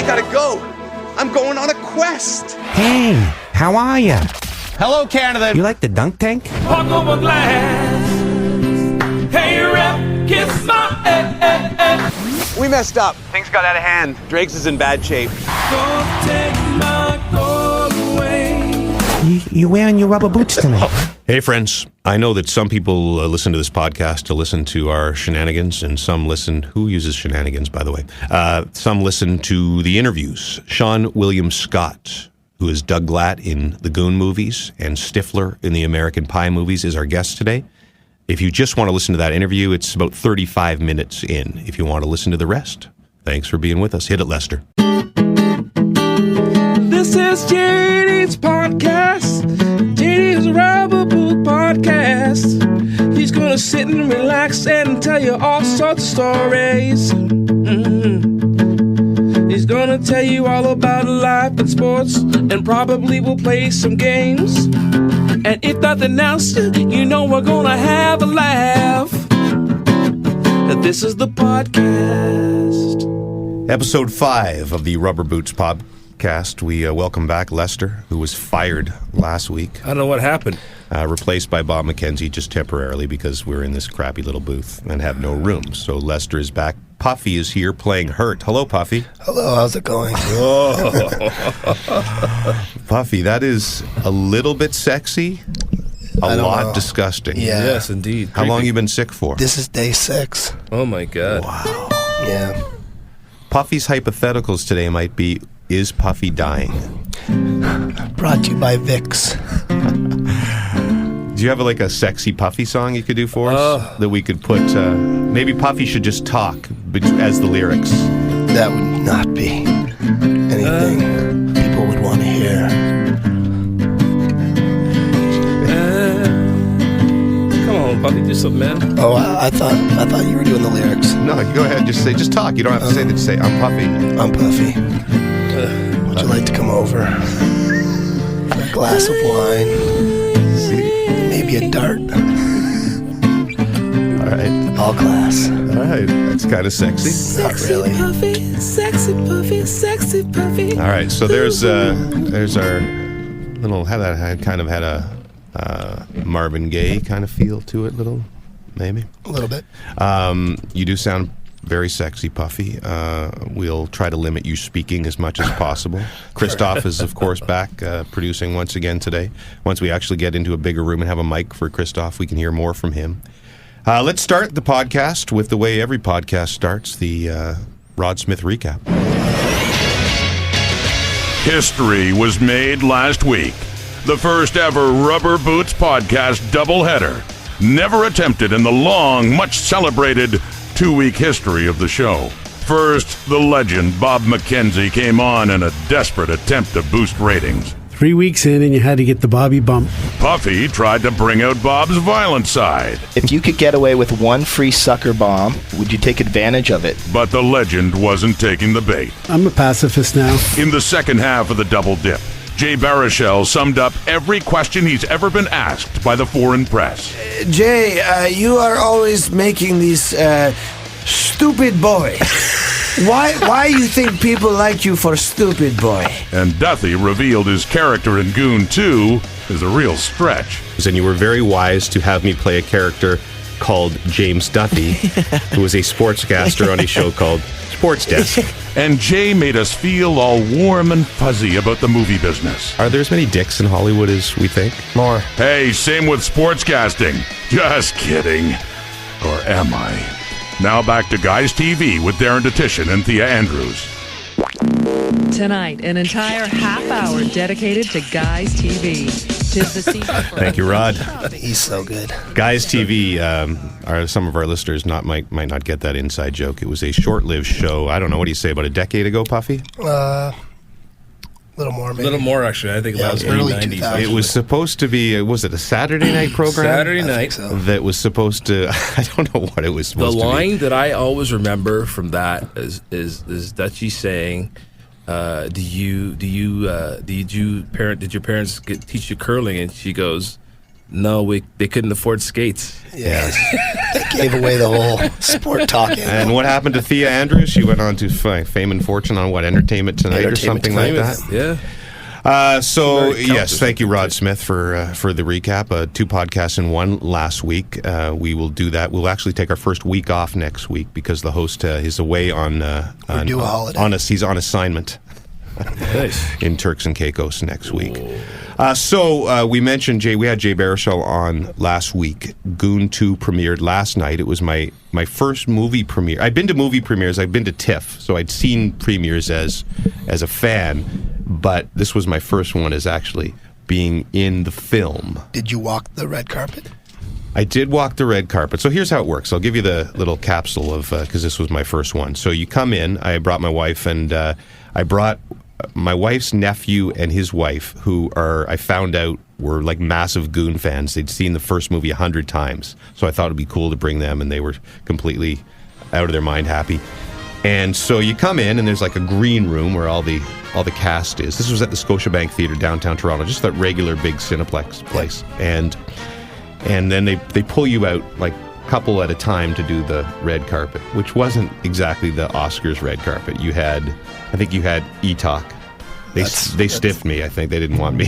I gotta go. I'm going on a quest. Hey, how are ya? Hello, Canada. You like the dunk tank? Walk over glass. Hey, rep, kiss my We messed up. Things got out of hand. Drake's is in bad shape. Don't take my gold away. You wearing your rubber boots tonight? Hey, friends. I know that some people listen to this podcast to listen to our shenanigans, and some listen... Who uses shenanigans, by the way? Some listen to the interviews. Seann William Scott, who is Doug Glatt in the Goon movies and Stifler in the American Pie movies, is our guest today. If you just want to listen to that interview, it's about 35 minutes in. If you want to listen to the rest, thanks for being with us. Hit it, Lester. This is JD's podcast. JD's Rubber Boot Podcast. He's gonna sit and relax and tell you all sorts of stories. He's gonna tell you all about life and sports, and probably will play some games. And if nothing else, you know we're gonna have a laugh. This is the podcast. Episode 5 of the Rubber Boots podcast. We welcome back Lester, who was fired last week. I don't know what happened. Replaced by Bob McKenzie just temporarily because we're in this crappy little booth and have no room. So Lester is back. Puffy is here playing Hurt. Hello, Puffy. Hello, how's it going? Puffy, that is a little bit sexy, a lot disgusting. Yeah. Yes, indeed. How long you been sick for? This is day 6. Oh, my God. Wow. Yeah. Puffy's hypotheticals today might be, is Puffy dying? Brought to you by Vicks. Do you have like a sexy Puffy song you could do for us that we could put? Maybe Puffy should just talk as the lyrics. That would not be anything people would want to hear. Come on, Puffy, do something, man. Oh, I thought you were doing the lyrics. No, go ahead. Just talk. You don't have to say that. Just say, I'm Puffy. I'm Puffy. Would you like to come over for a glass of wine? Maybe a dart. All right. All glass. All right. That's kind of sexy. Not really. Puffy, sexy Puffy, sexy Puffy. All right. So there's our little, kind of had a Marvin Gaye kind of feel to it, maybe. A little bit. You do sound very sexy, Puffy. We'll try to limit you speaking as much as possible. Christoph is, of course, back producing once again today. Once we actually get into a bigger room and have a mic for Christoph, we can hear more from him. Let's start the podcast with the way every podcast starts, the Rod Smith recap. History was made last week. The first ever Rubber Boots podcast doubleheader. Never attempted in the long, much celebrated 2-week history of the show. First, the legend Bob McKenzie came on in a desperate attempt to boost ratings. 3 weeks in and you had to get the Bobby bump. Puffy tried to bring out Bob's violent side. If you could get away with one free sucker bomb, would you take advantage of it? But the legend wasn't taking the bait. I'm a pacifist now. In the second half of the double dip, Jay Baruchel summed up every question he's ever been asked by the foreign press. Jay, you are always making these stupid boy. Why you think people like you for stupid boy? And Duthie revealed his character in Goon 2 is a real stretch. And you were very wise to have me play a character called James Duthie, who was a sportscaster on a show called Sports Desk. And Jay made us feel all warm and fuzzy about the movie business. Are there as many dicks in Hollywood as we think? More. Hey, same with sportscasting. Just kidding. Or am I? Now back to Guys TV with Darren Detition and Thea Andrews. Tonight, an entire half hour dedicated to Guys TV. Tis the season for Thank you, Rod. He's so good. Guys TV, some of our listeners might not get that inside joke. It was a short-lived show. I don't know, what do you say, about a decade ago, Puffy? A little more, maybe. A little more, actually. I think Yeah, that was it was early 90s. 2000s. It was supposed to be, was it a Saturday night program? Saturday night. So. That was supposed to, I don't know what it was supposed The to be. line that I always remember from that is Dutchie saying, did your parents teach you curling? And she goes, No, they couldn't afford skates. Yes. They gave away the whole sport talk. And what happened to Thea Andrews? She went on to fame and fortune on what, Entertainment Tonight or something like that? Yeah. Yes, thank you, Rod Smith, for the recap. 2 podcasts in one last week. We will do that. We'll actually take our first week off next week because the host is away on a holiday. He's on assignment. Nice. In Turks and Caicos next week. We mentioned we had Jay Baruchel on last week. Goon 2 premiered last night. It was my first movie premiere. I'd been to movie premieres. I'd been to TIFF, so I'd seen premieres as a fan, but this was my first one as actually being in the film. Did you walk the red carpet? I did walk the red carpet. So here's how it works. I'll give you the little capsule of, because this was my first one. So you come in, I brought my wife, and I brought my wife's nephew and his wife, who I found out were like massive Goon fans. They'd seen the first movie 100 times. So I thought it'd be cool to bring them, and they were completely out of their mind happy. And so you come in, and there's like a green room where all the cast is. This was at the Scotiabank Theatre, downtown Toronto, just that regular big Cineplex place. And then they pull you out like a couple at a time to do the red carpet, which wasn't exactly the Oscars red carpet. I think you had E-Talk. They stiffed me. I think they didn't want me.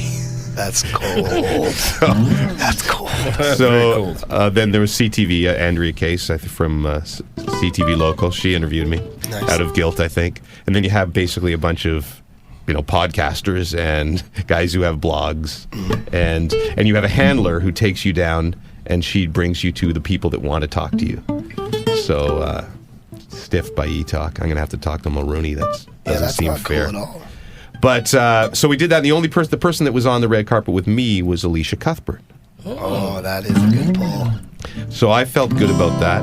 That's cold. That's cold. So then there was CTV, Andrea Case from CTV Local. She interviewed me out of guilt, I think. And then you have basically a bunch of podcasters and guys who have blogs, and you have a handler who takes you down, and she brings you to the people that want to talk to you. So stiffed by E-Talk. I'm gonna have to talk to Mulrooney. Doesn't seem not fair. cool at all. But so we did that. And the person that was on the red carpet with me was Alicia Cuthbert. Oh, that is a good pull. So I felt good about that.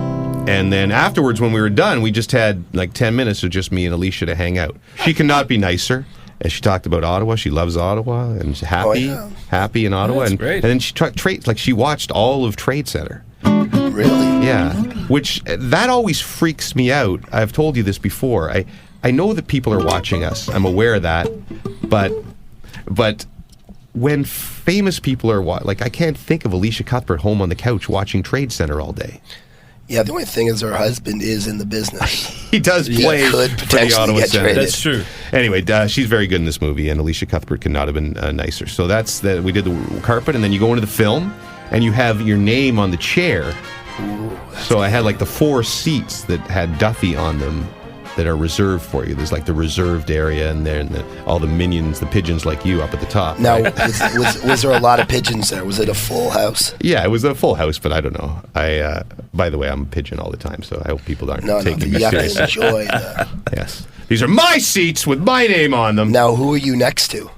And then afterwards, when we were done, we just had like 10 minutes of just me and Alicia to hang out. She cannot be nicer. And she talked about Ottawa. She loves Ottawa and she's happy in Ottawa. That's great. And then she watched all of Trade Center. Really? Yeah. Which that always freaks me out. I've told you this before. I know that people are watching us. I'm aware of that. But when famous people are I can't think of Alicia Cuthbert home on the couch watching Trade Center all day. Yeah, the only thing is her husband is in the business. He does play could for the potentially Ottawa get Senators. traded. That's true. Anyway, she's very good in this movie, and Alicia Cuthbert could not have been nicer. So we did the carpet, and then you go into the film, and you have your name on the chair. So I had like the 4 seats that had Duthie on them that are reserved for you. There's like the reserved area, and all the minions, the pigeons like you up at the top. Now, right? was there a lot of pigeons there? Was it a full house? Yeah, it was a full house, but I don't know. By the way, I'm a pigeon all the time, so I hope people aren't taking me you have seriously. to enjoy the... Yes. These are my seats with my name on them. Now, who are you next to?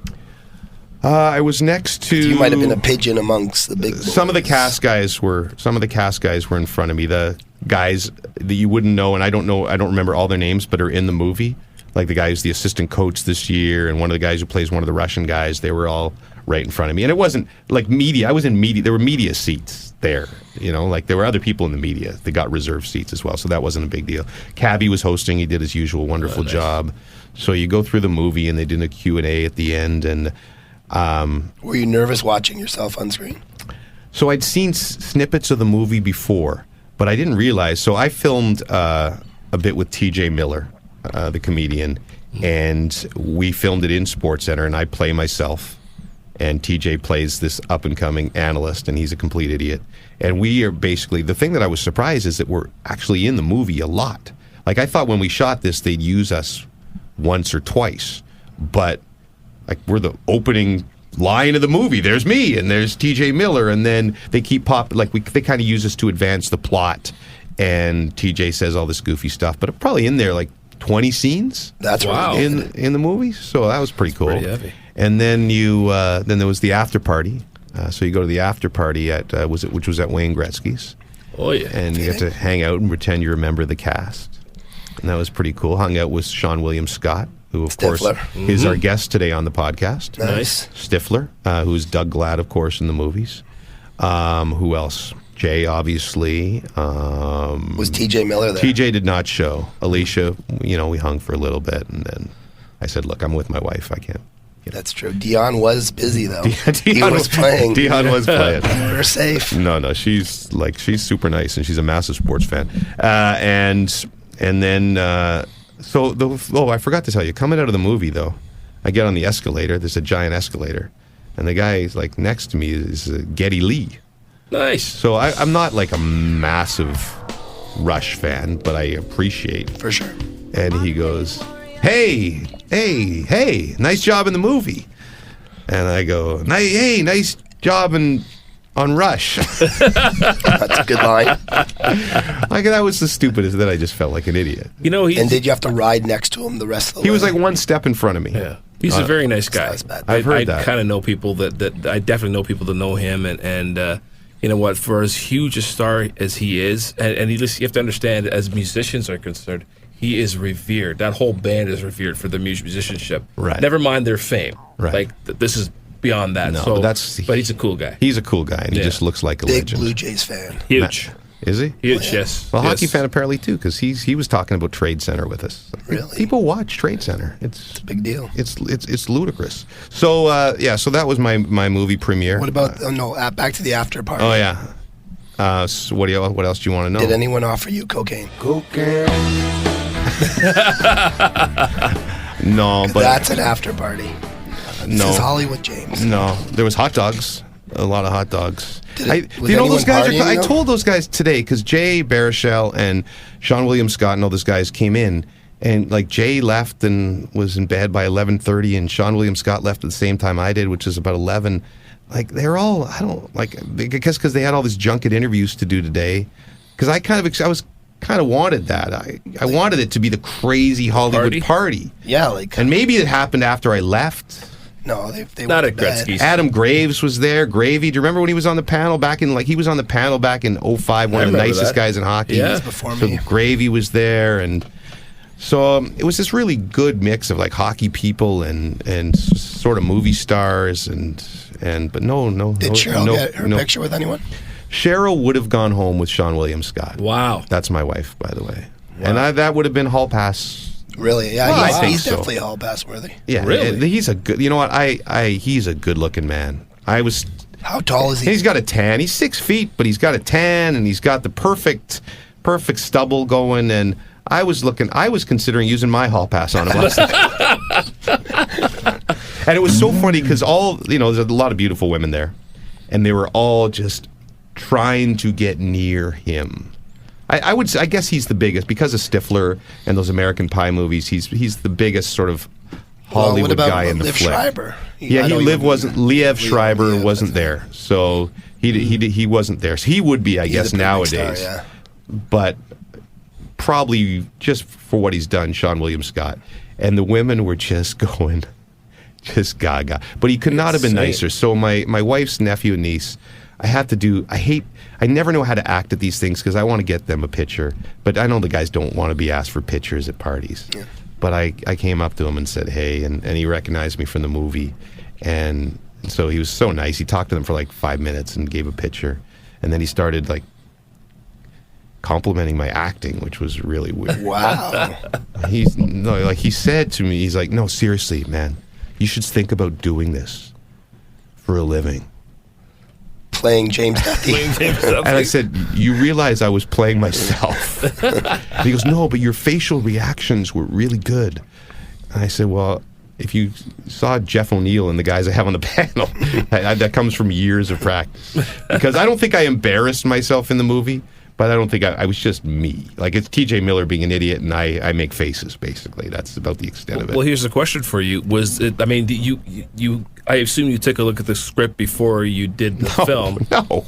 I was next to... You might have been a pigeon amongst the big boys. Some of the cast guys were in front of me. The guys that you wouldn't know, and I don't remember all their names, but are in the movie. Like the guy who's the assistant coach this year, and one of the guys who plays one of the Russian guys. They were all right in front of me. And it wasn't like media. I was in media. There were media seats there. Like there were other people in the media that got reserved seats as well, so that wasn't a big deal. Cabby was hosting. He did his usual wonderful job. So you go through the movie, and they did a Q&A at the end, and... Were you nervous watching yourself on screen? So I'd seen snippets of the movie before, but I didn't realize. So I filmed a bit with TJ Miller, the comedian, and we filmed it in SportsCenter, and I play myself, and TJ plays this up-and-coming analyst, and he's a complete idiot. And we are basically, the thing that I was surprised is that we're actually in the movie a lot. Like I thought when we shot this, they'd use us once or twice, but like we're the opening line of the movie. There's me and there's TJ Miller, and then they keep they kind of use us to advance the plot, and TJ says all this goofy stuff, but probably in there like 20 scenes. That's wow. in the movie. So that was pretty cool. Pretty heavy. And then then there was the after party. So you go to the after party at which was at Wayne Gretzky's. Oh yeah. And you get to hang out and pretend you're a member of the cast. And that was pretty cool. Hung out with Seann William Scott, who, of course, is our guest today on the podcast. Nice. Stifler, who's Doug Glad, of course, in the movies. Who else? Jay, obviously. Was TJ Miller there? TJ did not show. Alicia, we hung for a little bit, and then I said, look, I'm with my wife. I That's true. Dion was busy though. Dion he was playing. Dion was playing. We're safe. No, she's super nice, and she's a massive sports fan. And then I forgot to tell you, coming out of the movie though, I get on the escalator. There's a giant escalator, and the guy like next to me is Geddy Lee. Nice. So I'm not like a massive Rush fan, but I appreciate for sure. And he goes, hey, nice job in the movie. And I go, hey, nice job on Rush. That's a good line. Like, that was the stupidest that I just felt like an idiot. You know, and did you have to ride next to him the rest of the way? He was like one step in front of me. Yeah. He's a very nice guy. I've heard that. I kind of know people that I definitely know people that know him, and you know what? For as huge a star as he is, and you have to understand, as musicians are concerned, he is revered. That whole band is revered for their musicianship. Right. Never mind their fame. Right. Like this is beyond that. No, but he's a cool guy. He's a cool guy, and he just looks like a big legend. Blue Jays fan. Huge. Is he? Huge, yes. Well, yes. hockey fan apparently too, because he was talking about Trade Center with us. Really? People watch Trade Center. It's a big deal. It's ludicrous. So so that was my movie premiere. What about back to the after party? Oh yeah. So what else do you want to know? Did anyone offer you cocaine? Cocaine. No, but that's an after party. No, this is Hollywood James. No, there was hot dogs. A lot of hot dogs. Was those guys? I partying, told those guys today because Jay Baruchel and Seann William Scott and all those guys came in, and like Jay left and was in bed by 11:30, and Seann William Scott left at the same time I did, which is about 11. Like they're all because they had all these junket interviews to do today. Because I was kind of wanted that. I wanted it to be the crazy Hollywood party. Yeah, and maybe it happened after I left. No, they not at Gretzky's. Adam Graves was there. Gravy. Do you remember when he was on the panel back in he was on the panel back in 2005, one of the nicest guys in hockey. Yeah, before me. So Gravy was there, and so it was this really good mix of like hockey people and sort of movie stars but no. Did Cheryl get her picture with anyone? Cheryl would have gone home with Seann William Scott. Wow, that's my wife, by the way, and that would have been hall pass. Really? Yeah, well, he's definitely hall pass worthy. Yeah, really. He's a good. You know what? He's a good looking man. How tall is he? He's got a tan. He's 6 feet, but he's got a tan, and he's got the perfect stubble going. And I was considering using my hall pass on him last night. And it was so funny because there's a lot of beautiful women there, and they were all just trying to get near him. I guess he's the biggest because of Stifler and those American Pie movies. He's the biggest sort of Hollywood guy in the Liev flick. Schreiber? Liev Schreiber wasn't there, so he wasn't there. So he would be, I guess, nowadays. Star, yeah. But probably just for what he's done, Seann William Scott, and the women were just going, just gaga. But he could not have been nicer. So my wife's nephew and niece. I never know how to act at these things because I want to get them a picture, but I know the guys don't want to be asked for pictures at parties. Yeah. But I came up to him and said, hey, and he recognized me from the movie. And so he was so nice. He talked to them for like 5 minutes and gave a picture. And then he started like complimenting my acting, which was really weird. Wow. He said to me, he's like, no, seriously, man, you should think about doing this for a living. Playing James Duthie. And I said, you realize I was playing myself. And he goes, no, but your facial reactions were really good. And I said, well, if you saw Jeff O'Neill and the guys I have on the panel, that comes from years of practice. Because I don't think I embarrassed myself in the movie, but I don't think I was just me. Like, it's TJ Miller being an idiot, and I make faces, basically. That's about the extent of it. Well, here's a question for you. I assume you took a look at the script before you did the film.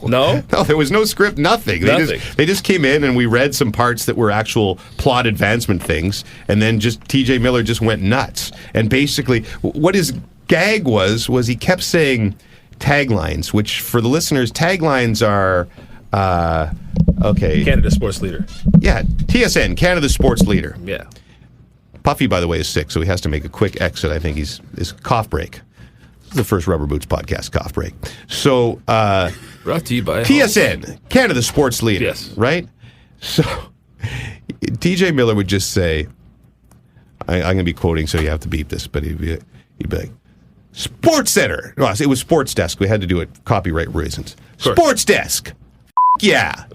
No, there was no script, nothing. They just came in and we read some parts that were actual plot advancement things, and then just TJ Miller just went nuts. And basically, what his gag was he kept saying taglines, which for the listeners, taglines are... okay. Canada Sports Leader. Yeah, TSN, Canada Sports Leader. Yeah. Puffy, by the way, is sick, so he has to make a quick exit. I think he's cough break. This is the first Rubber Boots podcast cough break. So, brought to you by TSN, Canada Sports Leader. Yes. Right? So, TJ Miller would just say, I'm going to be quoting, so you have to beat this, but he'd be like, Sports Center. Well, it was Sports Desk. We had to do it copyright reasons. Sports Desk. Yeah.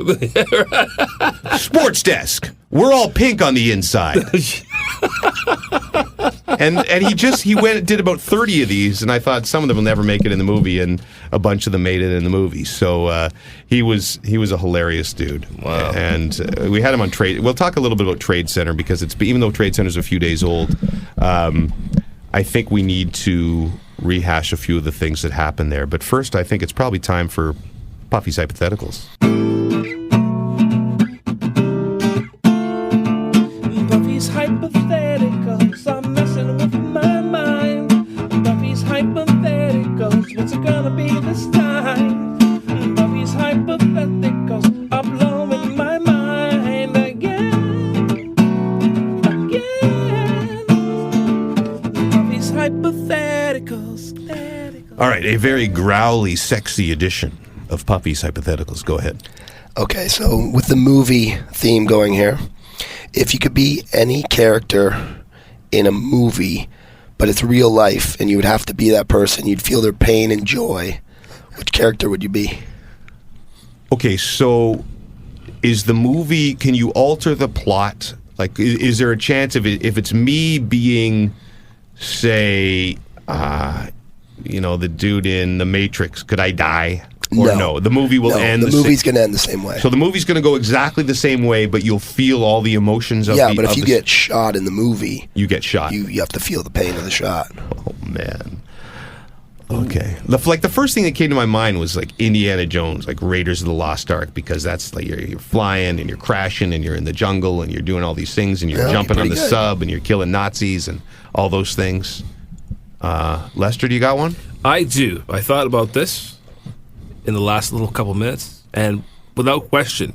Sports Desk. We're all pink on the inside. and he went did about 30 of these, and I thought some of them will never make it in the movie, and a bunch of them made it in the movie. So he was a hilarious dude. Wow. And we had him on Trade. We'll talk a little bit about Trade Center, because even though Trade Center's a few days old, I think we need to rehash a few of the things that happened there. But first, I think it's probably time for Puffy's Hypotheticals. Puffy's hypotheticals are messing with my mind. Puffy's hypotheticals, what's it gonna be this time? Puffy's hypotheticals are blowing my mind again. Puffy's hypotheticals. All right, a very growly, sexy edition of Puffy's Hypotheticals. Go ahead. Okay, so with the movie theme going here, if you could be any character in a movie, but it's real life, and you would have to be that person, you'd feel their pain and joy, which character would you be? Okay, so is the movie, can you alter the plot? Like, is there a chance if it's me being, say, the dude in The Matrix, could I die? Or no? The movie will end the movie's going to end the same way. So the movie's going to go exactly the same way, but you'll feel all the emotions of but if you get shot in the movie... You get shot. You have to feel the pain of the shot. Oh, man. Okay. Like, the first thing that came to my mind was, like, Indiana Jones, like Raiders of the Lost Ark, because that's, like, you're flying and you're crashing and you're in the jungle and you're doing all these things and you're jumping on the sub and you're killing Nazis and all those things. Lester, do you got one? I do. I thought about this in the last little couple minutes, and without question,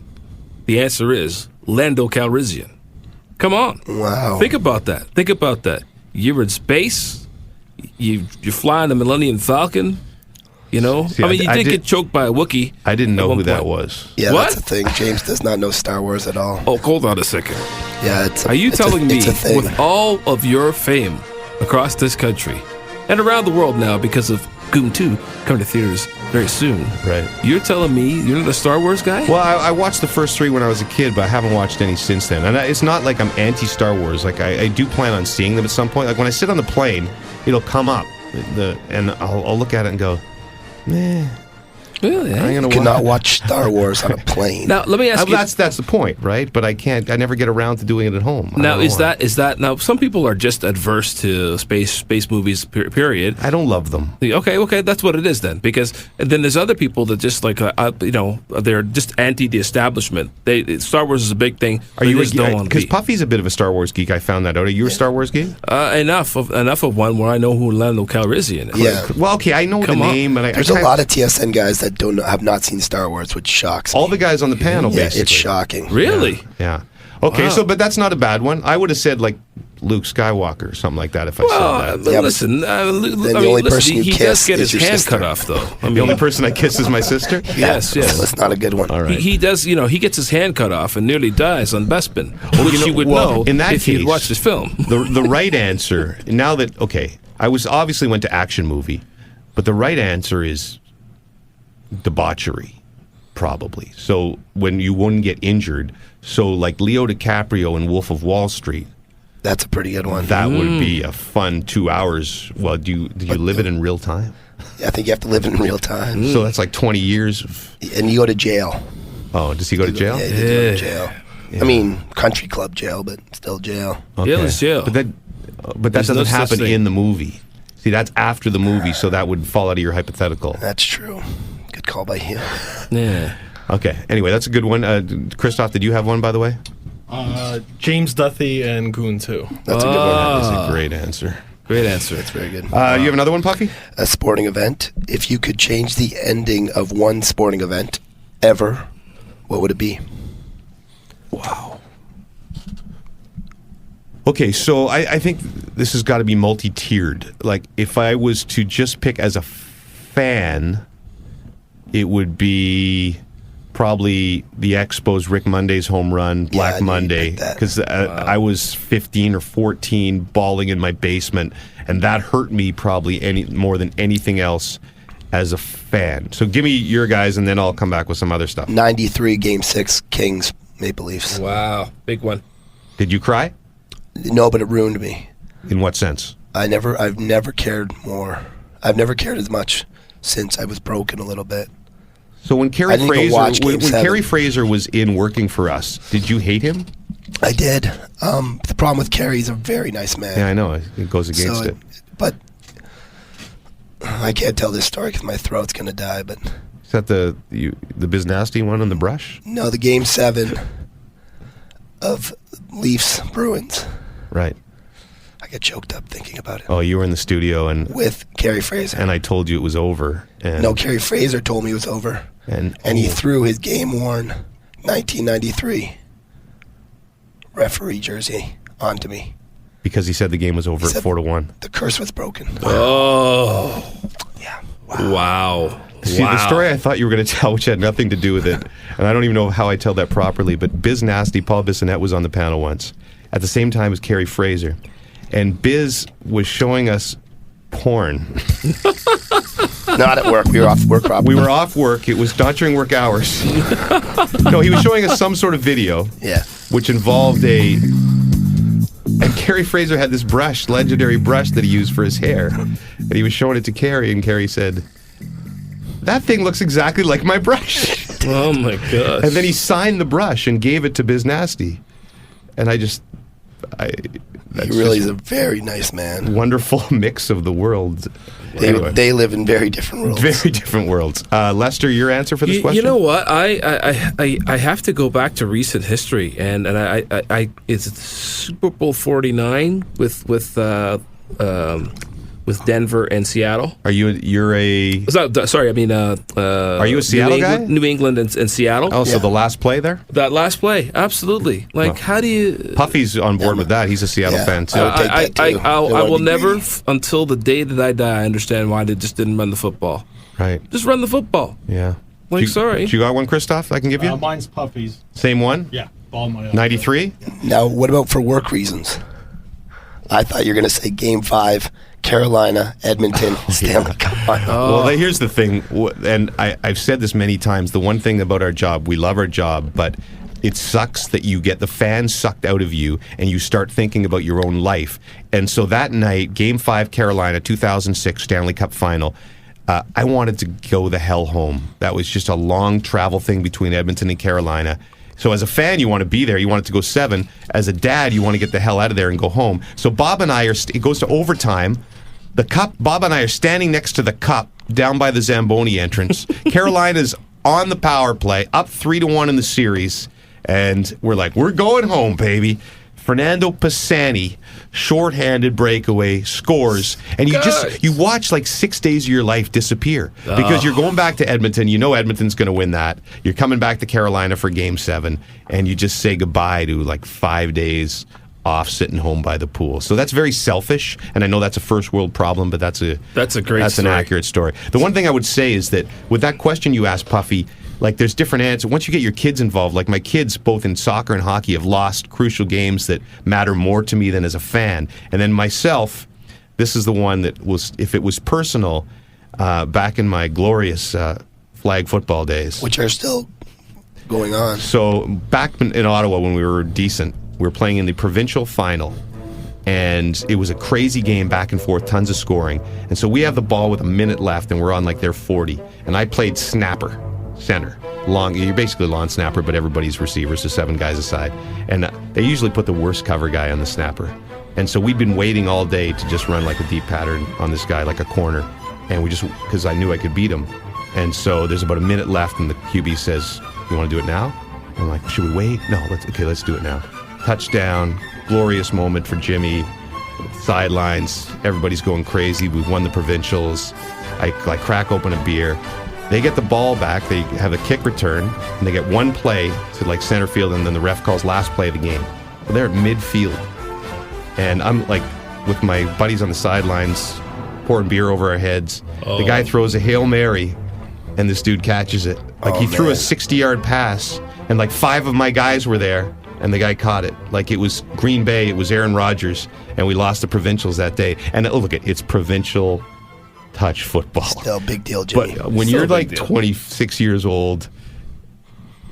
the answer is Lando Calrissian. Come on. Wow. Think about that. You're in space. You're flying the Millennium Falcon. You know? See, you did get choked by a Wookiee. I didn't know who that was. Yeah, what? That's the thing. James does not know Star Wars at all. Oh, hold on a second. Yeah, Are you telling me, with all of your fame across this country and around the world now because of Goon 2 coming to theaters very soon. Right. You're telling me you're not a Star Wars guy? Well, I watched the first 3 when I was a kid, but I haven't watched any since then. And it's not like I'm anti-Star Wars. Like, I do plan on seeing them at some point. Like, when I sit on the plane, it'll come up, and I'll look at it and go, meh. Really? You cannot watch Star Wars on a plane. Now, let me ask you. That's the point, right? But I never get around to doing it at home. Now, is that now? Some people are just adverse to space movies. Period. I don't love them. Okay, that's what it is then. Because then there's other people that just like they're just anti the establishment. Star Wars is a big thing. Are you because Puffy's a bit of a Star Wars geek? I found that out. Are you a Star Wars geek? Enough of one where I know who Lando Calrissian is. Yeah. Well, okay, I know the name, and there's a lot of TSN guys that have not seen Star Wars, which shocks me. All the guys on the panel, basically. It's shocking. Really? Yeah. Okay, wow. But that's not a bad one. I would have said, like, Luke Skywalker or something like that if I saw that. Yeah, listen, the only person he does get his hand cut off, though. The only person I kiss is my sister? Yes. That's not a good one. All right. He does, he gets his hand cut off and nearly dies on Bespin, which you would know in that if case, you'd watched this film. The right answer, now that, I obviously went to action movie, but the right answer is debauchery. Probably. So when you wouldn't get injured, so like Leo DiCaprio in Wolf of Wall Street. That's a pretty good one. That would be a fun 2 hours. Well, do you live it in real time? I think you have to live it in real time. So that's like 20 years. And you go to jail. Oh, does he go to jail? Yeah, he did go to jail. Yeah. I mean, country club jail, but still jail. Okay. Jail is jail. But that doesn't happen in the movie. See, that's after the movie, so that would fall out of your hypothetical. That's true. Good call by him. Yeah. Okay. Anyway, that's a good one. Christoph, did you have one, by the way? James Duthie and Goon 2. That's a good one. That's a great answer. Great answer. That's very good. You have another one, Puffy? A sporting event. If you could change the ending of one sporting event ever, what would it be? Wow. Okay, so I think this has got to be multi-tiered. Like, if I was to just pick as a fan, it would be probably the Expos, Rick Monday's home run, Black Monday, because I was 15 or 14 bawling in my basement, and that hurt me probably more than anything else as a fan. So give me your guys, and then I'll come back with some other stuff. 93 Game 6 Kings Maple Leafs. Wow, big one. Did you cry? No, but it ruined me. In what sense? I've never cared more. I've never cared as much since I was broken a little bit. So when Kerry Fraser was in working for us, did you hate him? I did. The problem with Kerry, he's a very nice man. Yeah, I know. It goes against it. But I can't tell this story because my throat's going to die. But is that the Biz Nasty one on the brush? No, the Game 7 of Leafs Bruins. Right. I get choked up thinking about it. Oh, you were in the studio with Kerry Fraser, and I told you it was over. And no, Kerry Fraser told me it was over, and he threw his game-worn 1993 referee jersey onto me because he said the game was over at 4-1. The curse was broken. Oh, yeah! Wow. See, the story I thought you were going to tell, which had nothing to do with it, and I don't even know how I tell that properly. But Biz Nasty, Paul Bissonnette, was on the panel once, at the same time as Kerry Fraser. And Biz was showing us porn. Not at work. We were off work, probably. We were off work. It was not during work hours. No, he was showing us some sort of video. Yeah. Which involved And Kerry Fraser had this brush, legendary brush that he used for his hair. And he was showing it to Kerry, and Kerry said, "That thing looks exactly like my brush." Oh, my gosh. And then he signed the brush and gave it to Biz Nasty. And he really is a very nice man. Wonderful mix of the world. They live in very different worlds. Very different worlds. Lester, your answer for this question? You know what? I have to go back to recent history, and I it's Super Bowl 49 with Denver and Seattle. Are you? Are you a Seattle guy? New England and Seattle. Oh, so the last play there? That last play, absolutely. How do you? Puffy's on board with that. He's a Seattle fan too. I will never, until the day that I die, understand why they just didn't run the football. Right. Just run the football. Yeah. Sorry. You got one, Christoph? I can give you. Mine's Puffy's. Same one. Yeah. All my 93. Now, what about for work reasons? I thought you were going to say Game 5. Carolina, Edmonton, Stanley Cup final. Well, here's the thing, and I've said this many times. The one thing about our job, we love our job, but it sucks that you get the fans sucked out of you and you start thinking about your own life. And so that night, Game 5, Carolina, 2006 Stanley Cup final, I wanted to go the hell home. That was just a long travel thing between Edmonton and Carolina. So as a fan, you want to be there. You want it to go 7. As a dad, you want to get the hell out of there and go home. So Bob and I it goes to overtime. The cup, Bob and I are standing next to the cup down by the Zamboni entrance. Carolina's on the power play, up 3-1 in the series. And we're like, we're going home, baby. Fernando Pisani, shorthanded breakaway, scores. And you watch like 6 days of your life disappear. Because you're going back to Edmonton. You know Edmonton's going to win that. You're coming back to Carolina for Game 7. And you just say goodbye to like 5 days off sitting home by the pool. So that's very selfish, and I know that's a first world problem, but that's an accurate story. The one thing I would say is that with that question you asked, Puffy, like there's different answers. Once you get your kids involved, like my kids both in soccer and hockey have lost crucial games that matter more to me than as a fan. And then myself, this is the one that was, if it was personal, back in my glorious flag football days. Which are still going on. So back in Ottawa when we were decent, we were playing in the provincial final, and it was a crazy game, back and forth, tons of scoring. And so we have the ball with a minute left, and we're on like their 40. And I played snapper, center, long. You're basically lawn snapper, but everybody's receivers, so 7 guys aside. And they usually put the worst cover guy on the snapper. And so we'd been waiting all day to just run like a deep pattern on this guy, like a corner. And we just, because I knew I could beat him. And so there's about a minute left, and the QB says, "You want to do it now?" I'm like, "Should we wait?" "No, let's do it now." Touchdown, glorious moment for Jimmy. Sidelines, everybody's going crazy. We've won the provincials. I crack open a beer. They get the ball back. They have a kick return, and they get one play to like center field, and then the ref calls last play of the game. Well, they're at midfield, and I'm like with my buddies on the sidelines, pouring beer over our heads. The guy throws a Hail Mary and this dude catches it. Like, he threw a 60-yard pass, and like 5 of my guys were there, and the guy caught it. Like, it was Green Bay, it was Aaron Rodgers, and we lost the provincials that day. And look, it's provincial touch football. Still big deal, Jimmy. But when you're like 26 years old,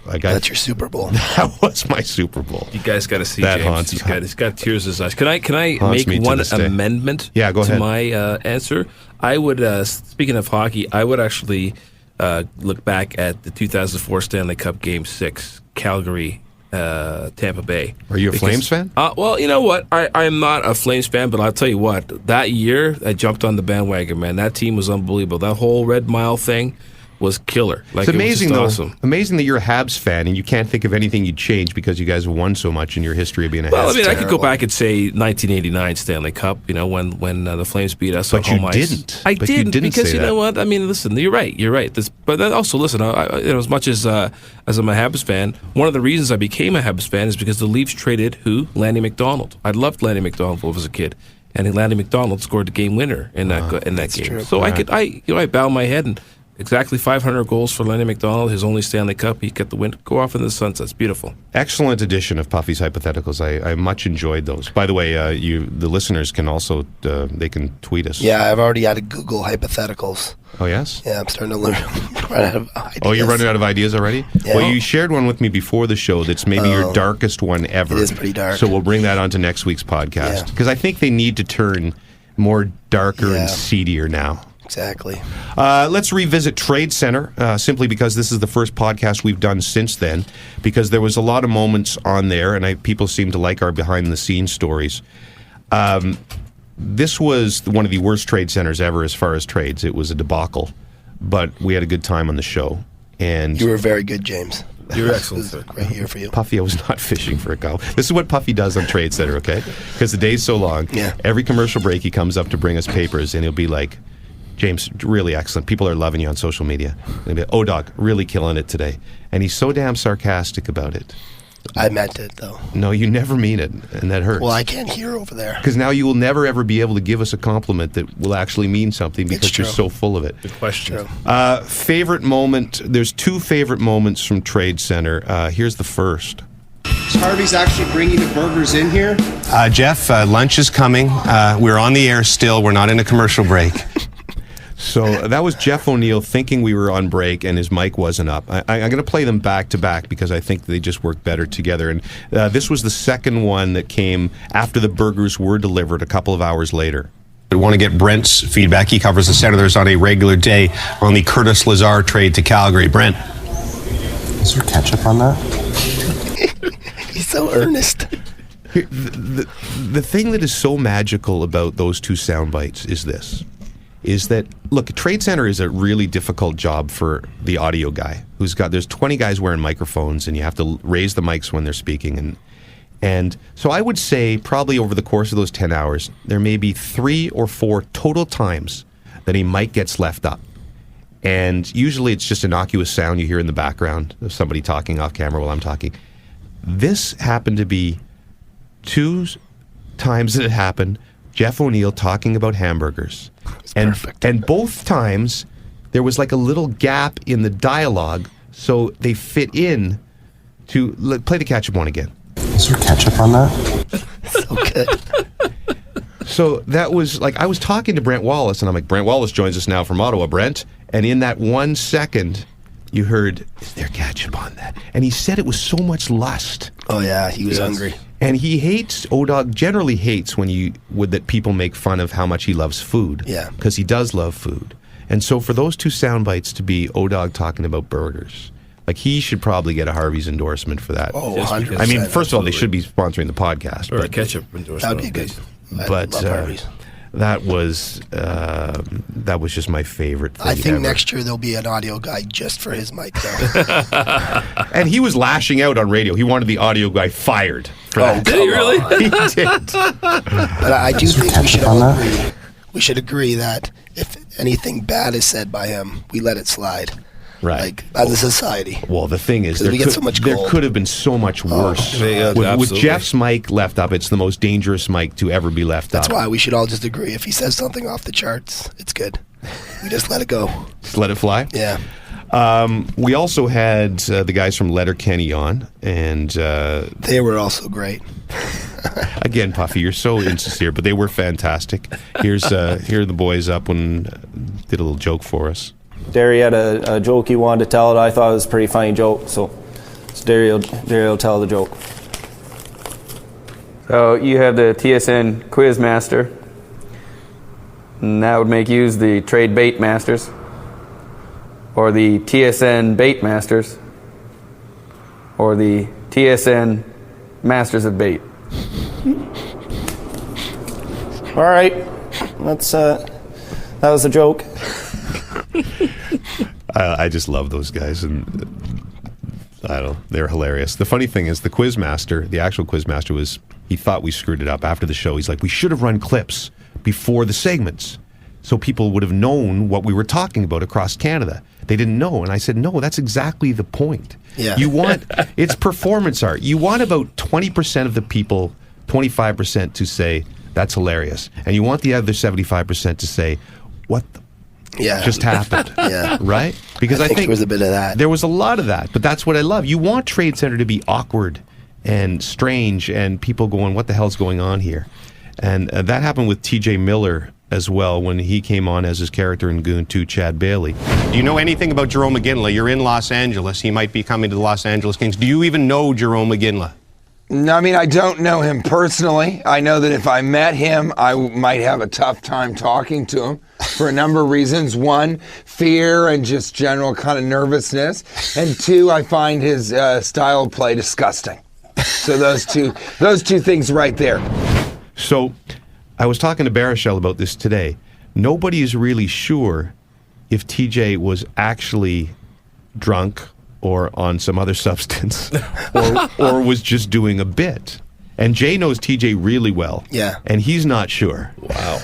like, that's your Super Bowl. That was my Super Bowl. You guys got to see that James. He's got tears in his eyes. Can I make one amendment go ahead. to my answer? I would, speaking of hockey, I would actually look back at the 2004 Stanley Cup Game 6, Calgary, Tampa Bay. Are you a Flames fan? Well, you know what? I'm not a Flames fan, but I'll tell you what. That year, I jumped on the bandwagon, man. That team was unbelievable. That whole Red Mile thing was killer. Like, it's amazing, it was just awesome. Amazing that you're a Habs fan and you can't think of anything you'd change because you guys have won so much in your history of being a Habs. Well, I mean, I could go back and say 1989 Stanley Cup. You know, when the Flames beat us on home ice. I didn't because you know what? I mean, listen, you're right. But then also, listen, as much as I'm a Habs fan, one of the reasons I became a Habs fan is because the Leafs traded who? Lanny McDonald. I loved Lanny McDonald when I was a kid, and Lanny McDonald scored the game winner in that game. True. So I bow my head and. Exactly 500 goals for Lenny McDonald, his only Stanley Cup. He got the win. Go off in the sunset. It's beautiful. Excellent edition of Puffy's Hypotheticals. I much enjoyed those. By the way, the listeners can also they can tweet us. Yeah, I've already added Google Hypotheticals. Oh, yes? Yeah, I'm starting to run out of ideas. Oh, you're running out of ideas already? Yeah. Well, you shared one with me before the show that's maybe your darkest one ever. It is pretty dark. So we'll bring that onto next week's podcast. Because I think they need to turn more darker and seedier now. Exactly. Let's revisit Trade Center, simply because this is the first podcast we've done since then, because there was a lot of moments on there, and people seem to like our behind-the-scenes stories. This was one of the worst trade centers ever as far as trades. It was a debacle, but we had a good time on the show. And you were very good, James. You're excellent, sir. Great year for you. Puffy, I was not fishing for a cow. This is what Puffy does on Trade Center, okay? Because the day's so long. Yeah. Every commercial break, he comes up to bring us papers, and he'll be like, James, really excellent. People are loving you on social media. And he'll be, oh, dog, really killing it today. And he's so damn sarcastic about it. I meant it, though. No, you never mean it, and that hurts. Well, I can't hear over there. Because now you will never, ever be able to give us a compliment that will actually mean something because you're so full of it. Good question. Favorite moment, there's 2 favorite moments from Trade Center. Here's the first. Harvey's actually bringing the burgers in here? Jeff, lunch is coming. We're on the air still. We're not in a commercial break. So that was Jeff O'Neill thinking we were on break and his mic wasn't up. I'm going to play them back to back because I think they just work better together. And this was the second one that came after the burgers were delivered a couple of hours later. I want to get Brent's feedback. He covers the Senators on a regular day on the Curtis Lazar trade to Calgary. Brent. Is there ketchup on that? He's so earnest. The thing that is so magical about those 2 sound bites is this. Is that, look, Trade Center is a really difficult job for the audio guy there's 20 guys wearing microphones and you have to raise the mics when they're speaking. And so I would say probably over the course of those 10 hours, there may be 3 or 4 total times that a mic gets left up. And usually it's just innocuous sound you hear in the background of somebody talking off camera while I'm talking. This happened to be 2 times that it happened. Jeff O'Neill talking about hamburgers. And both times there was like a little gap in the dialogue so they fit in to play the ketchup one again. Is there ketchup on that? So good. So that was like, I was talking to Brent Wallace and I'm like, Brent Wallace joins us now from Ottawa, Brent. And in that 1 second, you heard, is there ketchup on that? And he said it was so much lust. Oh yeah, he was hungry. And he hates, O-Dog generally hates that people make fun of how much he loves food. Yeah. Because he does love food. And so for those 2 sound bites to be O-Dog talking about burgers, like he should probably get a Harvey's endorsement for that. Oh, 100%. I mean, first of all, they should be sponsoring the podcast. Or a ketchup endorsement. That would be good. But love Harvey's. that was just my favorite thing I think ever. next year there'll be an audio guy just for his mic, though. And he was lashing out on radio. He wanted the audio guy fired for that. Did he really? He did. But I do think we should all agree. We should agree that if anything bad is said by him, we let it slide. Right. Like, as a society. Well, the thing is, we get so much there gold. could have been so much worse. Yeah, with Jeff's mic left up, it's the most dangerous mic to ever be left That's up. why we should all just agree. If he says something off the charts, it's good. We just let it go. Just let it fly? Yeah. We also had the guys from Letterkenny on, and they were also great. Again, Puffy, you're so insincere, but they were fantastic. Here are the boys up and did a little joke for us. Derry had a joke he wanted to tell that I thought was a pretty funny joke, so Derry will tell the joke. So you have the TSN Quiz Master, and that would make you the Trade Bait Masters, or the TSN Bait Masters, or the TSN Masters of Bait. All right, that was a joke. I just love those guys, and I don't know, they're hilarious. The funny thing is, the quizmaster, the actual quizmaster, he thought we screwed it up after the show. He's like, we should have run clips before the segments so people would have known what we were talking about across Canada. They didn't know, and I said, no, that's exactly the point. Yeah. You want, it's performance art. You want about 20% of the people, 25% to say, that's hilarious. And you want the other 75% to say, what the just happened. Yeah. Right? Because I think there was a bit of that. There was a lot of that, but that's what I love. You want Trade Center to be awkward and strange and people going, what the hell's going on here? And that happened with TJ Miller as well when he came on as his character in Goon 2, Chad Bailey. Do you know anything about Jerome McGinley? You're in Los Angeles. He might be coming to the Los Angeles Kings. Do you even know Jerome McGinley? No, I mean, I don't know him personally. I know that if I met him, I might have a tough time talking to him for a number of reasons. One, fear and just general kind of nervousness. And two, I find his style of play disgusting. So those two things right there. So I was talking to Baruchel about this today. Nobody is really sure if TJ was actually drunk or on some other substance, or was just doing a bit. And Jay knows TJ really well. Yeah. And he's not sure. Wow.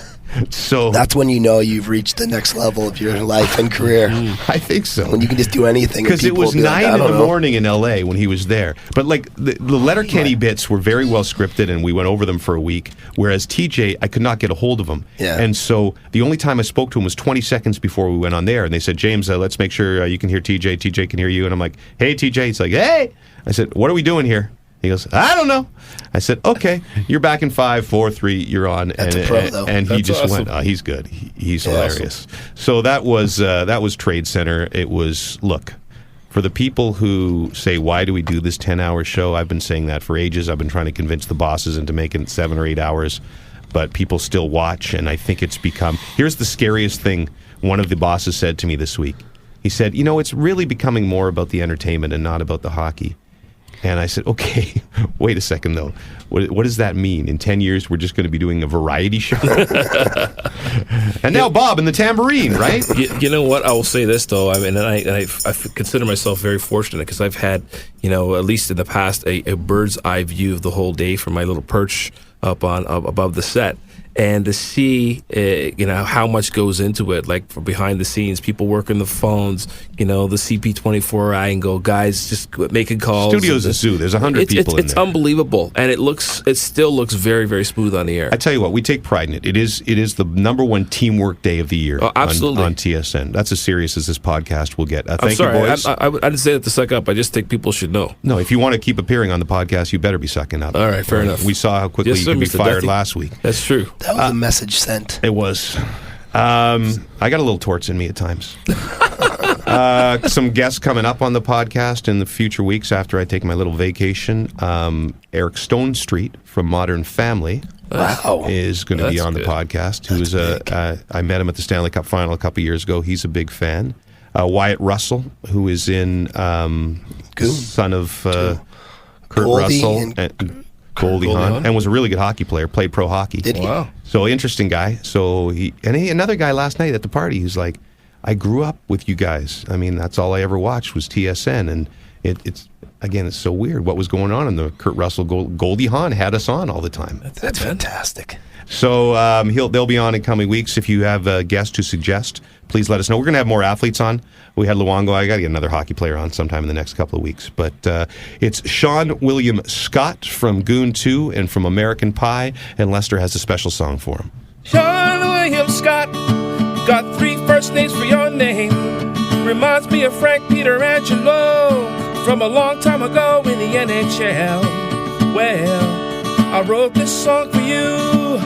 So that's when you know you've reached the next level of your life and career. I think so. When you can just do anything. Because it was 9 in the morning in LA when he was there. But like the Letterkenny bits were very well scripted and we went over them for a week. Whereas TJ, I could not get a hold of him. Yeah. And so the only time I spoke to him was 20 seconds before we went on there. And they said, James, let's make sure you can hear TJ. TJ can hear you. And I'm like, hey, TJ. He's like, hey. I said, what are we doing here? He goes, I don't know. I said, okay, you're back in 5, 4, 3, you're on. That's a pro, though. And he That's just awesome. went, he's good. He's hilarious. Awesome. So that was Trade Center. It was, look, for the people who say, why do we do this 10-hour show? I've been saying that for ages. I've been trying to convince the bosses into making it 7 or 8 hours, but people still watch, and I think it's become, here's the scariest thing one of the bosses said to me this week. He said, it's really becoming more about the entertainment and not about the hockey. And I said, okay, wait a second, though. What does that mean? In 10 years, we're just going to be doing a variety show? And now Bob and the tambourine, right? You know what? I will say this, though. I mean, I consider myself very fortunate because I've had, at least in the past, a bird's eye view of the whole day from my little perch up above the set. And to see, how much goes into it, like for behind the scenes, people working the phones, the CP24 angle, guys just making calls. Studio's a zoo. There's 100 people in there. It's unbelievable, and it still looks very, very smooth on the air. I tell you what, we take pride in it. It is the number one teamwork day of the year. Oh, absolutely. On TSN. That's as serious as this podcast will get. I'm thank sorry, you, boys. I didn't say that to suck up. I just think people should know. No, if you want to keep appearing on the podcast, you better be sucking up. All right, fair enough. We saw how quickly Yes, you sir, could be Mr. fired Duthie. last week. That's true. That was a message sent. It was. I got a little torts in me at times. Some guests coming up on the podcast in the future weeks after I take my little vacation. Eric Stone Street from Modern Family is going to be on the podcast. Who's I met him at the Stanley Cup final a couple years ago. He's a big fan. Wyatt Russell, who is in Goon. son of Kurt Goldie Russell and Goldie Hawn, and was a really good hockey player. Played pro hockey. Did he? Wow. So interesting guy. So another guy last night at the party who's like, I grew up with you guys. I mean, that's all I ever watched was TSN, and it's so weird what was going on in the Kurt Russell Goldie Hawn had us on all the time. That's fantastic. So they'll be on in coming weeks. If you have guests to suggest, please let us know. We're going to have more athletes on. We had Luongo. I got to get another hockey player on sometime in the next couple of weeks. But it's Seann William Scott from Goon 2 and from American Pie, and Lester has a special song for him. Seann William Scott got 3 first names for your name. Reminds me of Frank Peterangelo from a long time ago in the NHL. Well, I wrote this song for you.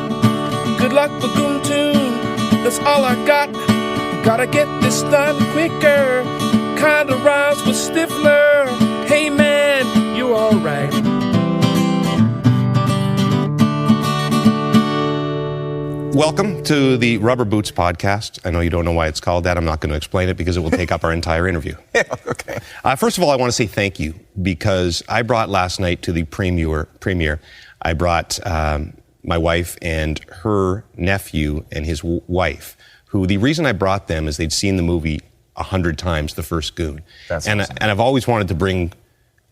Good luck with Goon Tune. That's all I got. Gotta get this done quicker. Kinda rhymes with Stifler. Hey man, you alright? Welcome to the Rubber Boots podcast. I know you don't know why it's called that. I'm not going to explain it because it will take up our entire interview. Okay. First of all, I want to say thank you because I brought last night to the premiere. I brought my wife and her nephew and his wife, who the reason I brought them is they'd seen the movie 100 times, the first Goon. That's and awesome. And I've always wanted to bring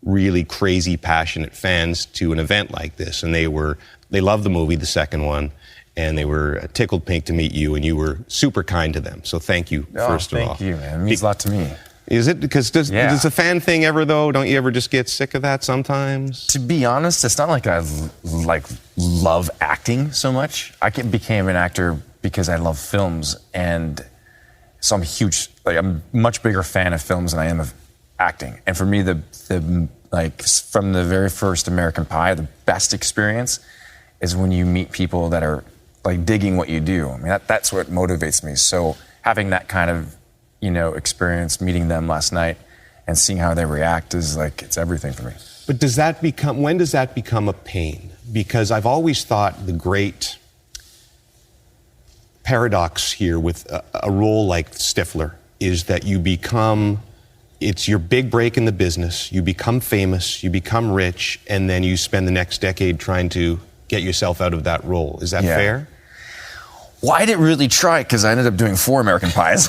really crazy, passionate fans to an event like this. And they loved the movie, the second one. And they were tickled pink to meet you, and you were super kind to them. So thank you, first of all. Thank you, man. It means a lot to me. Is it? Because does the fan thing ever, though, don't you ever just get sick of that sometimes? To be honest, it's not like I love acting so much. I became an actor because I love films, and so I'm I'm a much bigger fan of films than I am of acting. And for me, from the very first American Pie, the best experience is when you meet people that are digging what you do. I mean, that's what motivates me. So having that kind of, experience, meeting them last night and seeing how they react is it's everything for me. But when does that become a pain? Because I've always thought the great paradox here with a role like Stifler is that it's your big break in the business, you become famous, you become rich, and then you spend the next decade trying to get yourself out of that role. Is that fair? Well, I didn't really try because I ended up doing 4 American Pies.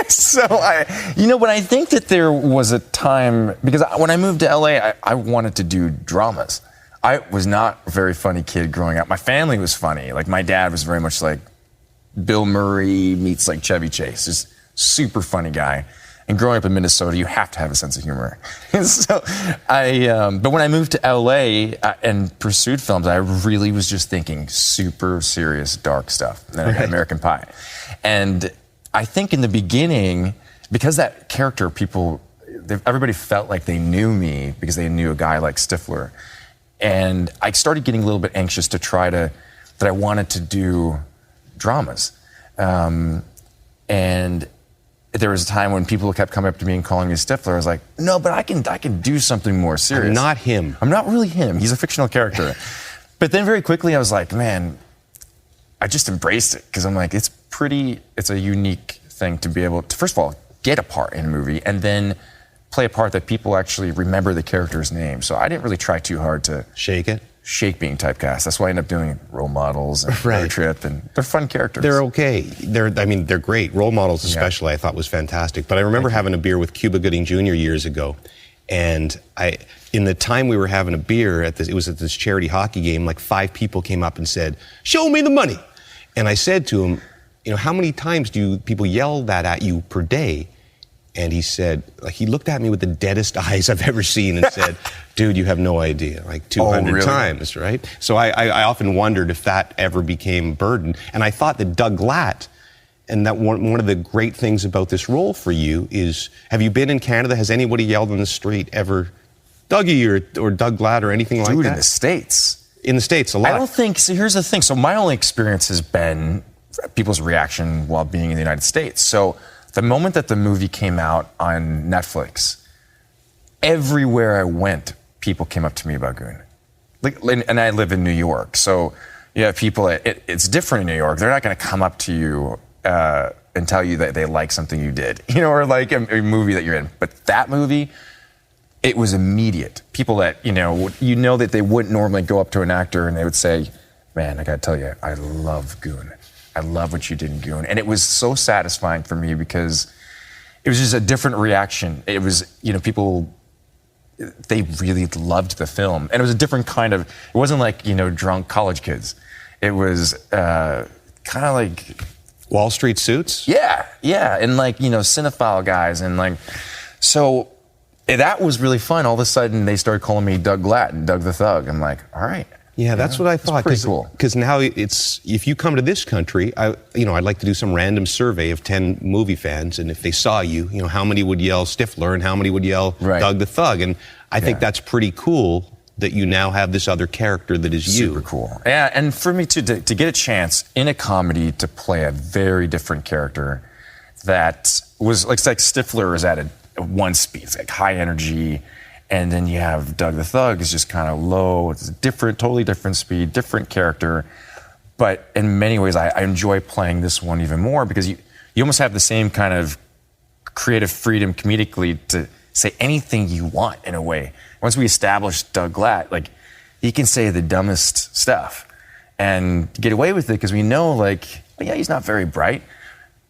So but I think that there was a time, because when I moved to LA, I wanted to do dramas. I was not a very funny kid growing up. My family was funny. My dad was very much like Bill Murray meets Chevy Chase, just super funny guy. And growing up in Minnesota, you have to have a sense of humor. And so but when I moved to LA and pursued films, I really was just thinking super serious, dark stuff. And then I got American Pie. And I think in the beginning, because that character, everybody felt like they knew me because they knew a guy like Stifler. And I started getting a little bit anxious that I wanted to do dramas. And there was a time when people kept coming up to me and calling me Stifler. I was like, no, but I can do something more serious. I'm not him. I'm not really him. He's a fictional character. But then very quickly I was like, man, I just embraced it because I'm like, it's a unique thing to be able to, first of all, get a part in a movie and then play a part that people actually remember the character's name. So I didn't really try too hard to shake being typecast. That's why I ended up doing Role Models and Road Trip, and they're fun characters. They're okay. They're great. Role Models especially I thought was fantastic. But I remember having a beer with Cuba Gooding Jr. years ago, and in the time we were having a beer it was at this charity hockey game, 5 people came up and said, "Show me the money." And I said to him, how many times do people yell that at you per day? And he said, he looked at me with the deadest eyes I've ever seen and said, dude, you have no idea, 200 times, right? So I often wondered if that ever became a burden. And I thought that Doug Glatt, and that one of the great things about this role for you is, have you been in Canada? Has anybody yelled on the street ever, Dougie or Doug Glatt or anything like that? Dude, in the States. In the States, a lot. I don't think, so here's the thing. So my only experience has been people's reaction while being in the United States. So the moment that the movie came out on Netflix, everywhere I went, people came up to me about Goon. And I live in New York, so you have people, it's different in New York. They're not going to come up to you and tell you that they like something you did, or a movie that you're in. But that movie, it was immediate. People that, that they wouldn't normally go up to an actor and they would say, man, I got to tell you, I love Goon. I love what you did in Goon. And it was so satisfying for me because it was just a different reaction. It was, people, they really loved the film. And it was a different kind of, it wasn't like, drunk college kids. It was kind of like... Wall Street Suits? Yeah. And cinephile guys. And so that was really fun. All of a sudden, they started calling me Doug Glatt and Doug the Thug. I'm like, all right, Yeah, that's what I thought. Pretty cool. Because now it's, if you come to this country, I'd like to do some random survey of 10 movie fans, and if they saw you, how many would yell Stifler and how many would yell Doug the Thug? And I think that's pretty cool that you now have this other character that is you. Super cool. Yeah, and for me too, to get a chance in a comedy to play a very different character that was like Stifler is at a one speed, it's like high energy. And then you have Doug the Thug is just kind of low. It's a different, totally different speed, different character. But in many ways, I enjoy playing this one even more because you almost have the same kind of creative freedom comedically to say anything you want in a way. Once we established Doug Glatt, like, he can say the dumbest stuff and get away with it because we know, he's not very bright,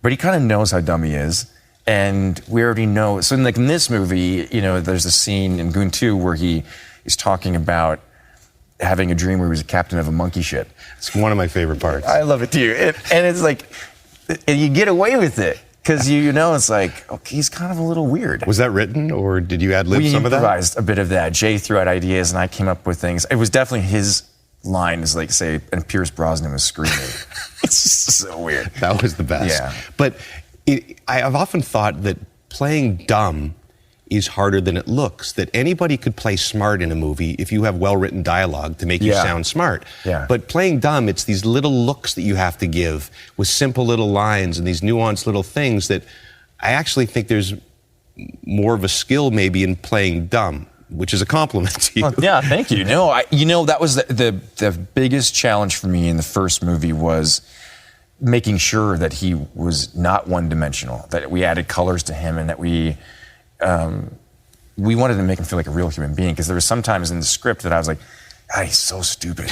but he kind of knows how dumb he is. And we already know. So, in this movie, there's a scene in Goon 2 where he is talking about having a dream where he was a captain of a monkey ship. It's one of my favorite parts. I love it too. And it's like, and you get away with it because it's like, okay, he's kind of a little weird. Was that written, or did you ad-lib some of that? We improvised a bit of that. Jay threw out ideas, and I came up with things. It was definitely his line, is like, say, and Pierce Brosnan was screaming. It's just so weird. That was the best. Yeah. But I've often thought that playing dumb is harder than it looks, that anybody could play smart in a movie if you have well-written dialogue to make you sound smart. Yeah. But playing dumb, it's these little looks that you have to give with simple little lines and these nuanced little things that I actually think there's more of a skill maybe in playing dumb, which is a compliment to you. Well, yeah, thank you. No, that was the biggest challenge for me in the first movie was making sure that he was not one-dimensional, that we added colors to him, and that we wanted to make him feel like a real human being. Because there was sometimes in the script that I was like, he's so stupid,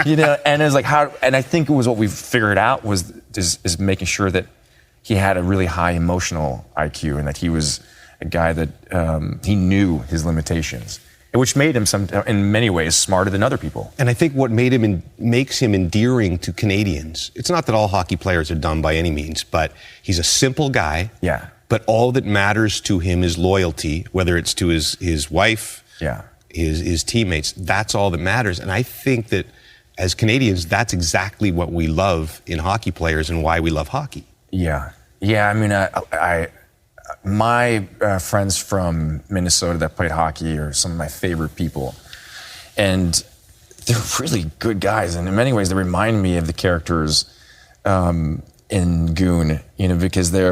and it was like and I think it was what we figured out is making sure that he had a really high emotional IQ and that he was a guy that he knew his limitations, which made him in many ways smarter than other people. And I think what makes him endearing to Canadians, it's not that all hockey players are dumb by any means, but he's a simple guy. Yeah. But all that matters to him is loyalty, whether it's to his wife, his teammates. That's all that matters. And I think that as Canadians, that's exactly what we love in hockey players and why we love hockey. Yeah. Yeah, I mean, my friends from Minnesota that played hockey are some of my favorite people. And they're really good guys. And in many ways, they remind me of the characters in Goon, because they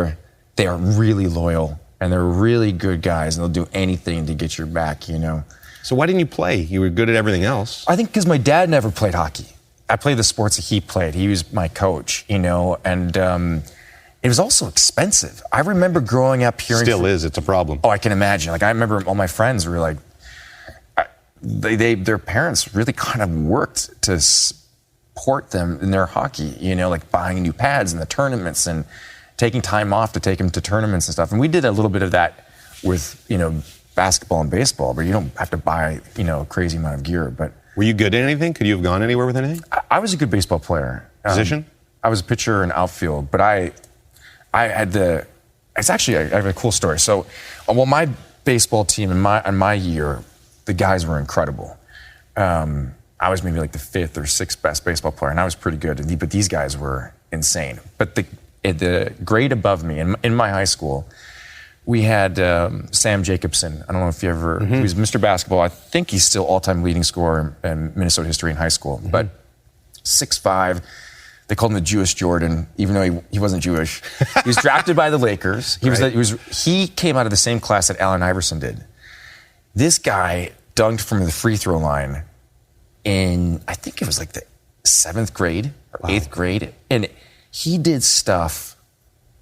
are really loyal and they're really good guys and they'll do anything to get your back, So why didn't you play? You were good at everything else. I think because my dad never played hockey. I played the sports that he played. He was my coach, and it was also expensive. I remember growing up hearing... Still is. It's a problem. Oh, I can imagine. I remember all my friends were like... Their parents really kind of worked to support them in their hockey, like buying new pads in the tournaments and taking time off to take them to tournaments and stuff. And we did a little bit of that with, basketball and baseball, but you don't have to buy, a crazy amount of gear. But were you good at anything? Could you have gone anywhere with anything? I was a good baseball player. Position? I was a pitcher and outfield, but I have a cool story. So, my baseball team in my year, the guys were incredible. I was maybe like the 5th or 6th best baseball player, and I was pretty good. But these guys were insane. But the grade above me in my high school, we had Sam Jacobson. I don't know if you ever... He was Mr. Basketball. I think he's still all-time leading scorer in Minnesota history in high school. But 6'5", they called him the Jewish Jordan, even though he wasn't Jewish. He was drafted by the Lakers. He came out of the same class that Allen Iverson did. This guy dunked from the free throw line in, I think it was like the 7th grade or 8th grade. And he did stuff.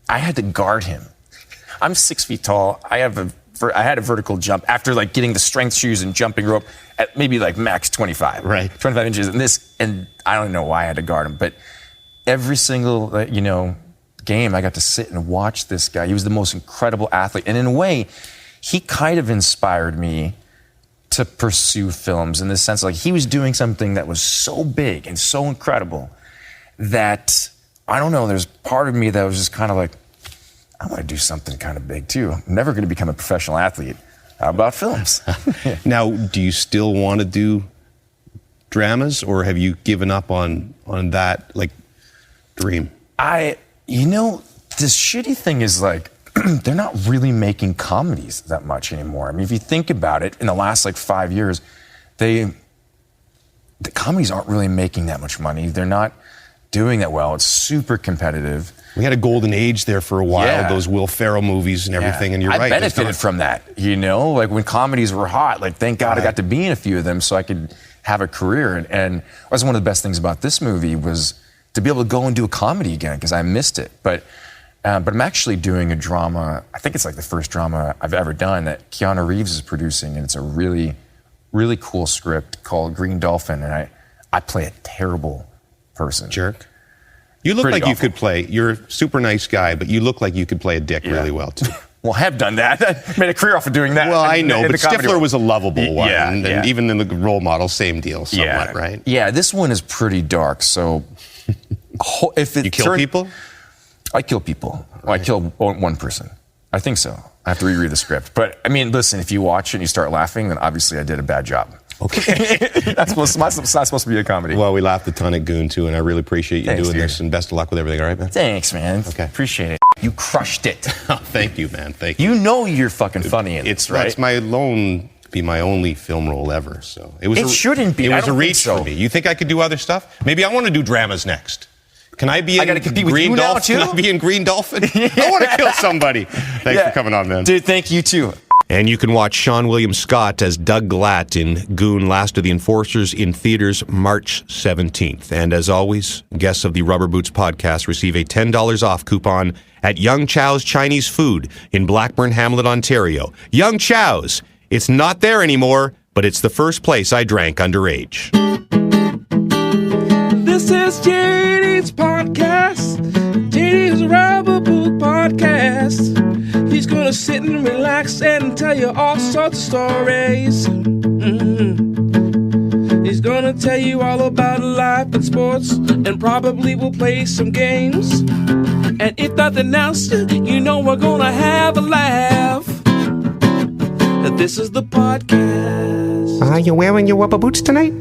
I had to guard him. I'm 6 feet tall. I had a vertical jump after getting the strength shoes and jumping rope at maybe max 25. Right. 25 inches. And I don't know why I had to guard him, but every single, game, I got to sit and watch this guy. He was the most incredible athlete. And in a way, he kind of inspired me to pursue films in the sense he was doing something that was so big and so incredible that, I don't know, there's part of me that was just kind of I want to do something kind of big too. I'm never going to become a professional athlete. How about films? Now, do you still want to do dramas, or have you given up on that dream? The shitty thing is they're not really making comedies that much anymore. I mean, if you think about it, in the last 5 years, the comedies aren't really making that much money. They're not doing that well. It's super competitive. We had a golden age there for a while, those Will Ferrell movies and everything, and you're right. I benefited from that, when comedies were hot, thank God I got to be in a few of them so I could have a career. And that was one of the best things about this movie was to be able to go and do a comedy again, because I missed it. But I'm actually doing a drama. I think it's the first drama I've ever done that Keanu Reeves is producing, and it's a really, really cool script called Green Dolphin, and I play a terrible person. Jerk. You look like you could play. You're a super nice guy, but you look like you could play a dick really well, too. Well, I have done that. I made a career off of doing that. Well, I know, but Stifler was a lovable one. Yeah, and even in the role model, same deal somewhat, right? Yeah, this one is pretty dark, so... if it you kill people? I kill people. Right. I kill one person. I think so. I have to reread the script. But, listen, if you watch it and you start laughing, then obviously I did a bad job. Okay. That's not supposed to be a comedy. Well, we laughed a ton at Goon, too, and I really appreciate you doing this, and best of luck with everything, all right, man? Thanks, man. Okay. Appreciate it. You crushed it. Thank you, man. Thank you. You know you're fucking funny in this, right? It's my only film role ever, so... It shouldn't be. It was a reach for me. You think I could do other stuff? Maybe I want to do dramas next. Can I be in Green Dolphin? Can I be in Green Dolphin? I want to kill somebody. Thanks for coming on, man. Dude, thank you too. And you can watch Seann William Scott as Doug Glatt in Goon, Last of the Enforcers in theaters March 17th. And as always, guests of the Rubber Boots podcast receive a $10 off coupon at Young Chow's Chinese Food in Blackburn Hamlet, Ontario. Young Chow's. It's not there anymore, but it's the first place I drank underage. This is JD's podcast. JD's Rubber Boot Podcast. He's gonna sit and relax and tell you all sorts of stories. He's gonna tell you all about life and sports, and probably will play some games. And if nothing else, you know we're gonna have a laugh. This is the podcast. Are you wearing your rubber boots tonight?